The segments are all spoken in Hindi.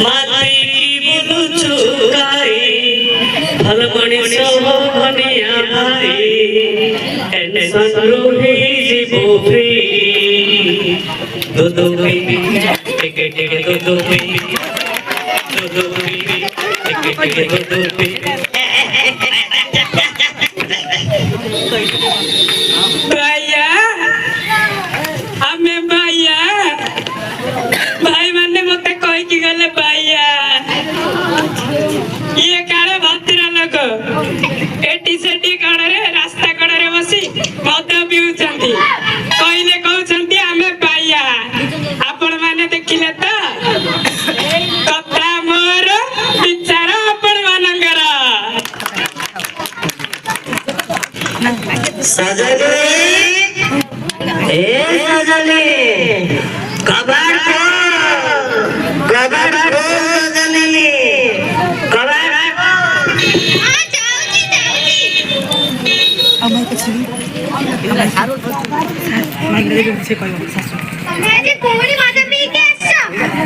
माते की बोलुछु गाई भल मनीष भनिया भाई टेंशन रोही जीवो फ्री दो बेबी टिके टिके दो बेबी दो बेबी टिके टिके दो बेबी भैया हमें भैया भाई मैंने मत कह कि गले भैया ये कारे भत्रा लोग एटी सेटी कड़े रास्ता कड़े बसी मद पिउछंती कहले कहउछंती हमें भैया आपण माने देखिले तो कथा मोर विचार आपण मानंगर सजले ए सजले कबाड़ को सजले कबाड़ को आ जाऊजी अमय कछि अमय सारो मागले से कहलो सासु मैं जे कोणी मद पी के आछो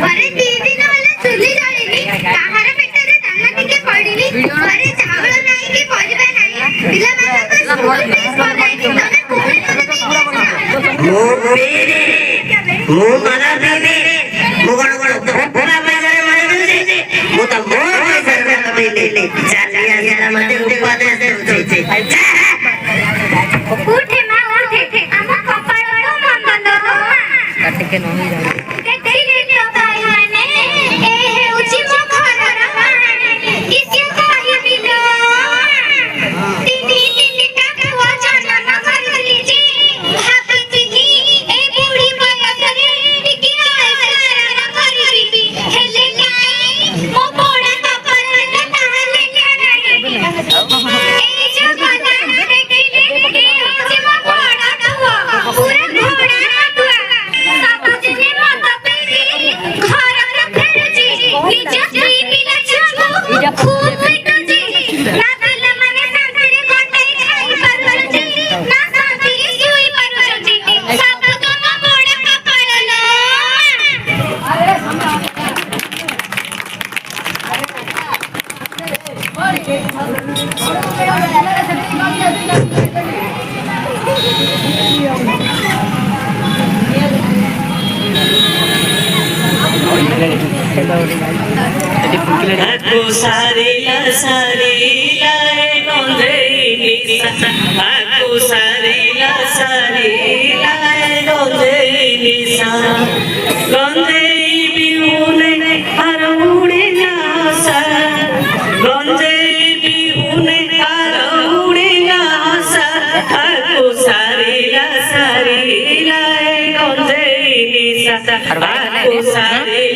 अरे दीदी न वाला चुली जळेनी काहार पेटरे दाना टिके पडिनी अरे चावल नाही की परिबा नाही पिला माता को स्कूल फीस भराई तने कोणी मद पी मु मना दीदी मु कोन पूरा बाजार मारे दे मु तो मोर पैसा पे ले चालिया जरा मते उपवाद से उठे उठे मां उठे हम कपाळ तो मन बंद काट के नहीं जाए के तेरे ले भाई माने ए हे उची मो घर रवाने किसी को ही बिलो दीदी दीदी का वो जाना न कर लीजी भाभी जी ए बूढ़ी माया करे की ऐसा न कर लीजी हेले जाई मो बड़ा कपाळ न ताले नहीं ए जो बना देखिले के उची मो बड़ा हुआ पूरा घोड़ा हुआ सब जने मत पेरी घर रखरजी निज स्त्री पिला छुबो खूब पेटजी ना पिला माने सांगरे कोटे खाई परवजी ना शांति सुई परवजी सब तो मो बड़ा कपाळ लो aku sarila sarila gondeini aku sarila sarila gondeini gondei biune araude nasa gondei biune araude nasa aku sarila sarila gondeini aku sarila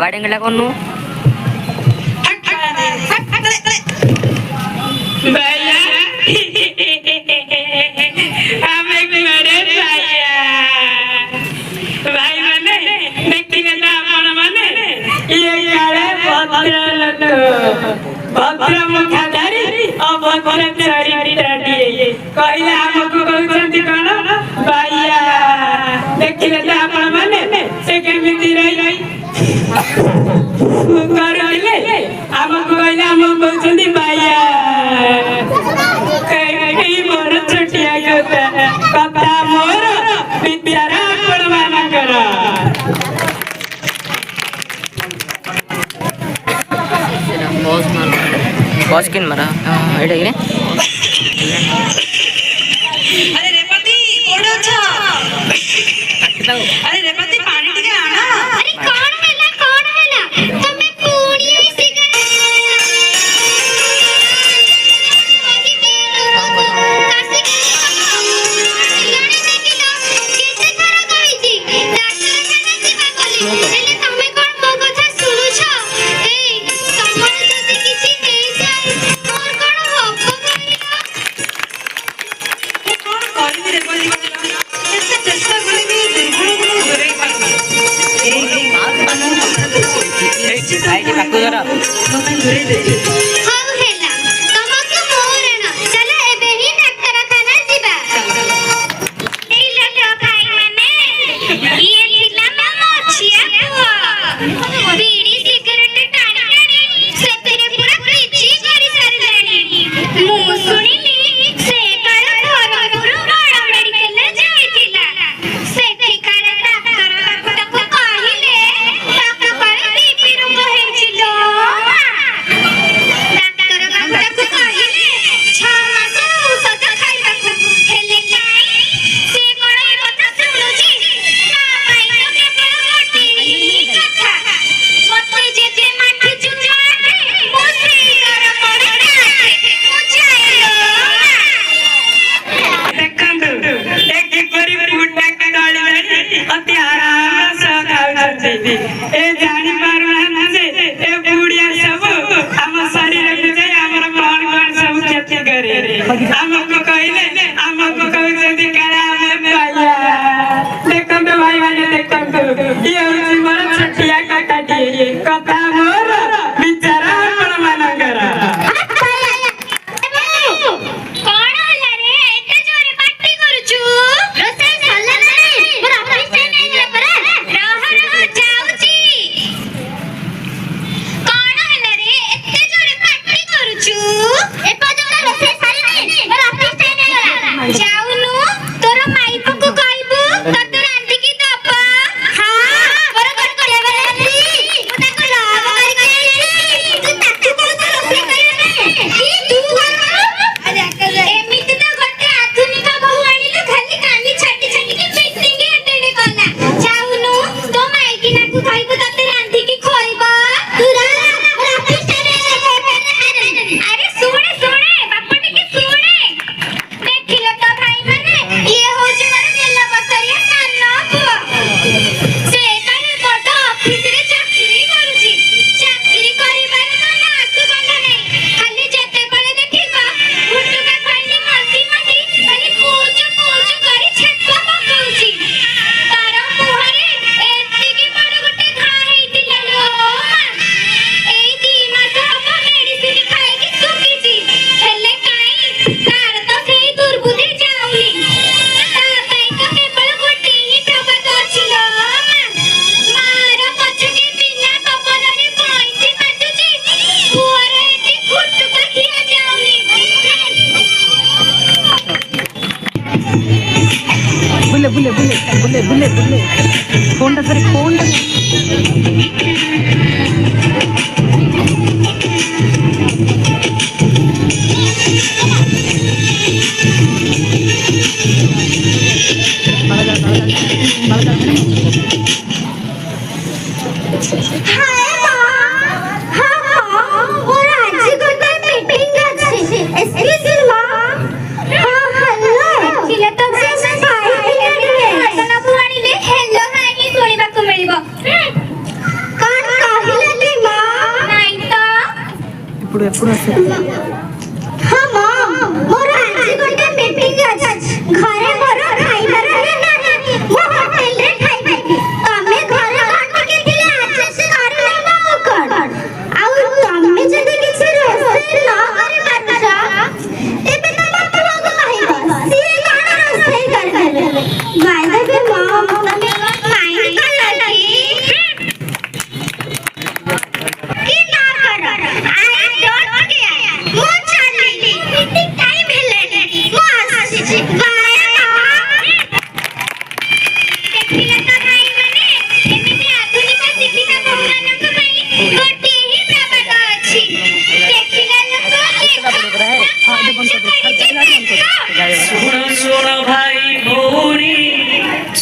वाडेंगला कोण भैया हमें घरे भैया भाई माने देखिले ना आपण माने ये काळे भद्र लोक भद्र मुखाधारी अभद्र चरित्राटी कहले हमको कहउछंती कोन भैया देखिले ना आपण माने से केमिति रही करले हमको कहले हम कहउछंती भैया कई मोर छटिया कथा मोर विचार आपण मानकर बॉस किन मरा एटा गिरे अरे रेपति कोड छ अरे रेपति पानी टिके आना अरे कोन हैला तमे पूरी सिगरेट कासी के जाने देखिलो केते खरा कहिची डाक्टर माने जीवा कली हेले तमे कोन मो कथा सुनु छ ए तमर जदी किछि नै जाय मोर कोन हब करिया कोन करबी रे बोली ऐसे चेष्टा करे भी दुर्गुण दूरे पानी ए आईडी पाकु जरा तमे दूरे दे हाउ हेला तमके मोरना चला एबे ही डाक्टरखाना जीवा ए लोक भाई माने ये ए जानी पारुना जे ए बुढ़िया सब हम शरीर में जाय हमर कौन कौन सब क्षति करे हमको कहले हमको कहते काला में पाया देखम तो भाई माने देखम तो ये जीवन छटिया काटा दिए कथा मोर बिचारा अपन मानंगरा बुले फोन सर फोन एప్పుడు हां मां मोर आज गोटे मीटिंग अछि घरे मोर खाइबार नाही मो होटल रे खाइबे तमे घरे काटके दिले आज से करले ना कोड आउ तमे जदी किछि रोसे न करे पारछा एबे न मत लोग कहइबा सी काना रोसे करले गाय दे मां तमे माइंड कर लगी की ना कर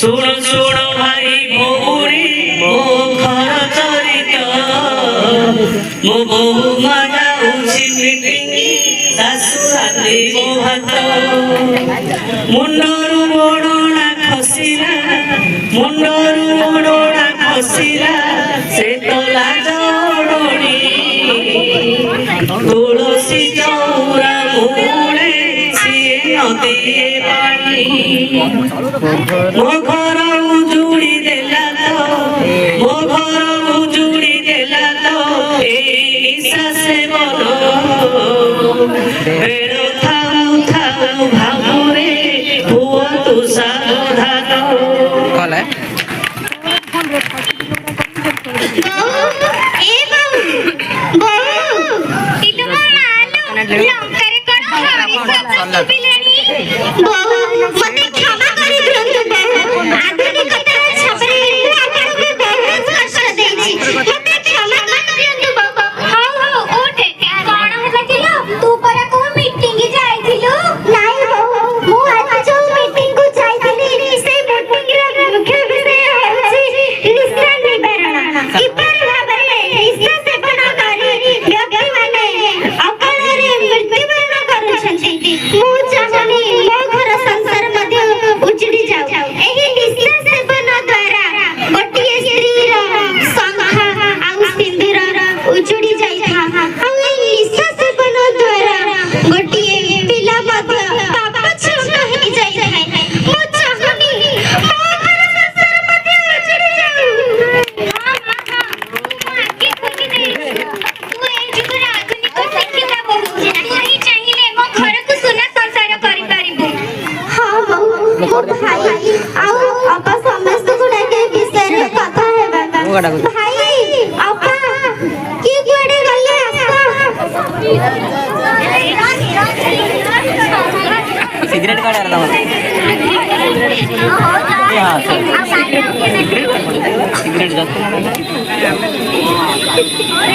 सुन सुन भाई भौरी मो घर चरित मो बहु मागा उछि मीटिंग सासु राती मो भात मुंडरू मोडोना खसिरा मुंडरू मोडोना खसिरा से तला जोडोनी तुलसी चौरा मूले सिए नदी पानी मो घर उजुड़ी देला तो मो घर उजुड़ी देला तो ऐसा से बोलो बेड़ो थाऊ थाऊ भामुरे हुआ तू सावधान कॉल है ए बाऊ इतो मालो लंकारे कोन हरी सब पिलेनी बाऊ मते क्षमा करी दियंतु आधुनिकता छबरे आपण के बहुत कष्ट देछि मते क्षमा कर दियंतु बाबा हां हां उठे कोन हला किलो तू परा को मीटिंग जाइथिलु नाही बाऊ मु आज जो मीटिंग को जाइथिली से मीटिंग रा मुख्य विषय होछि निष्ठा निवारण किपर भाबरे निष्ठा से बना करी व्यक्ति माने अपनरे मृत्युवरण करूछन्ति मु चाहनी मो घर संसार मध्ये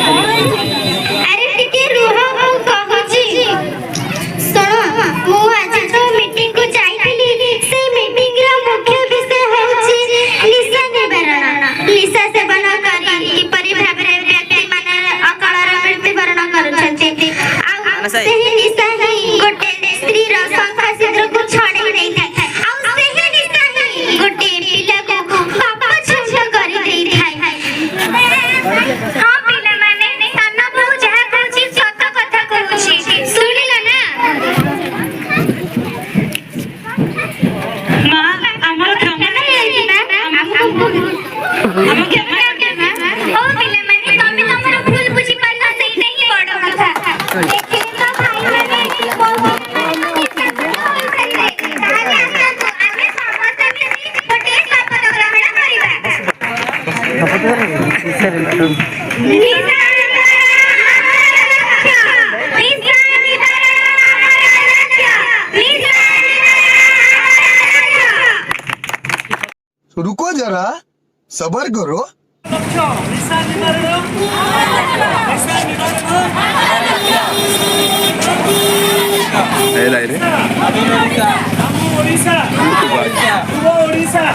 अरे टिके रुह मु कहूची सुनो मु आज जो मीटिंग को जाइथिली से मीटिंग रा मुख्य विषय होची निशा निवारण निशा सेवन करी किपरि भाबरे व्यक्ति माने अकालर मृत्युवरण करूछन्ति आ सेही निशा ही गोटे स्त्री रा संख्या सिद्र को छाड़ी नहीं था आ सेही निशा ही गोटे पिला को बापा छुछ करी देई थाई हां पिला माने साना बहु जहा कहूची सत कथा कहूची सुनिला ना मां हमर खाना नहीं आई ना हमको क्या ओ पिला माने तमे तमर भूल बुझी पारला सेही नहीं बड़ कथा देखे तो भाई माने बहुत रुको जरा सबर करो Oड़िशा